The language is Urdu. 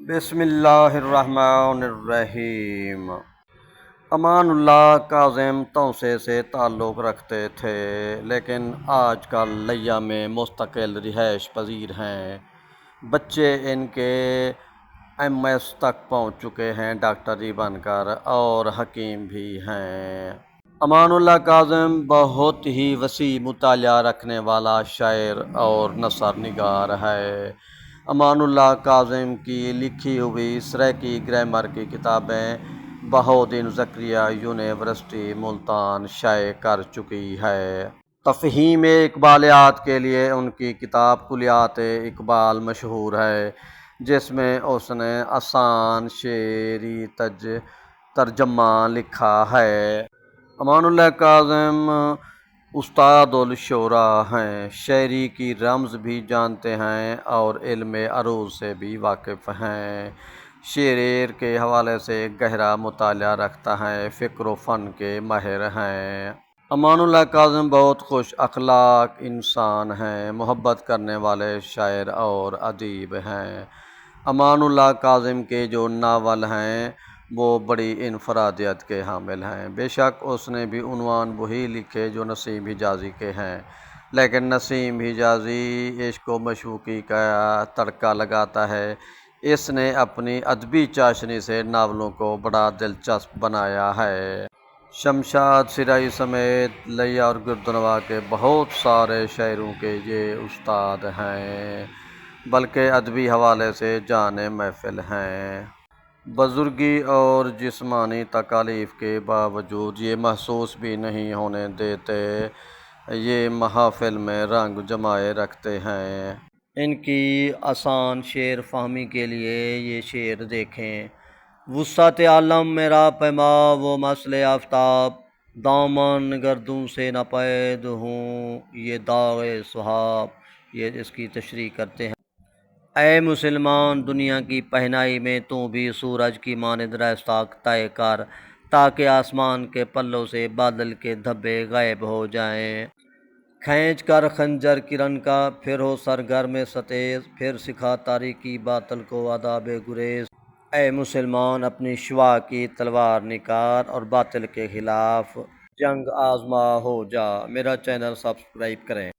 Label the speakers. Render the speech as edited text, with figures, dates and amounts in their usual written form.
Speaker 1: بسم اللہ الرحمن الرحیم۔ امان اللہ کاظم توسے سے تعلق رکھتے تھے، لیکن آج کل لیا میں مستقل رہائش پذیر ہیں۔ بچے ان کے MS تک پہنچ چکے ہیں ڈاکٹری بن کر، اور حکیم بھی ہیں۔ امان اللہ کاظم بہت ہی وسیع مطالعہ رکھنے والا شاعر اور نثر نگار ہے۔ امان اللہ کاظم کی لکھی ہوئی سرائیکی گرامر کی کتابیں بہاؤالدین زکریا یونیورسٹی ملتان شائع کر چکی ہے۔ تفہیم اقبالیات کے لیے ان کی کتاب کلیات اقبال مشہور ہے، جس میں اس نے آسان شعری ترجمہ لکھا ہے۔ امان اللہ کاظم استاد الشعراء ہیں، شاعری کی رمز بھی جانتے ہیں اور علم عروض سے بھی واقف ہیں۔ شعر کے حوالے سے گہرا مطالعہ رکھتا ہے، فکر و فن کے ماہر ہیں۔ امان اللہ کاظم بہت خوش اخلاق انسان ہیں، محبت کرنے والے شاعر اور ادیب ہیں۔ امان اللہ کاظم کے جو ناول ہیں وہ بڑی انفرادیت کے حامل ہیں۔ بے شک اس نے بھی عنوان وہی لکھے جو نسیم حجازی کے ہیں، لیکن نسیم حجازی عشق و معشوقی کا تڑکا لگاتا ہے، اس نے اپنی ادبی چاشنی سے ناولوں کو بڑا دلچسپ بنایا ہے۔ شمشاد سرائی سمیت لیا اور گردنوا کے بہت سارے شاعروں کے یہ استاد ہیں، بلکہ ادبی حوالے سے جان محفل ہیں۔ بزرگی اور جسمانی تکالیف کے باوجود یہ محسوس بھی نہیں ہونے دیتے، یہ محافل میں رنگ جمائے رکھتے ہیں۔ ان کی آسان شعر فہمی کے لیے یہ شعر دیکھیں: وسعت عالم میرا پیما و مثل آفتاب، دامن گردوں سے نہ پید ہوں یہ داغ سحاب۔ یہ اس کی تشریح کرتے ہیں: اے مسلمان، دنیا کی پہنائی میں تو بھی سورج کی مانند رفتار طے کر، تاکہ آسمان کے پلوں سے بادل کے دھبے غائب ہو جائیں۔ کھینچ کر خنجر کرن کا، پھر ہو سرگرم ستیز، پھر سکھا تاریکی باطل کو آداب گریز۔ اے مسلمان، اپنی شعاع کی تلوار نکال اور باطل کے خلاف جنگ آزما ہو جا۔ میرا چینل سبسکرائب کریں۔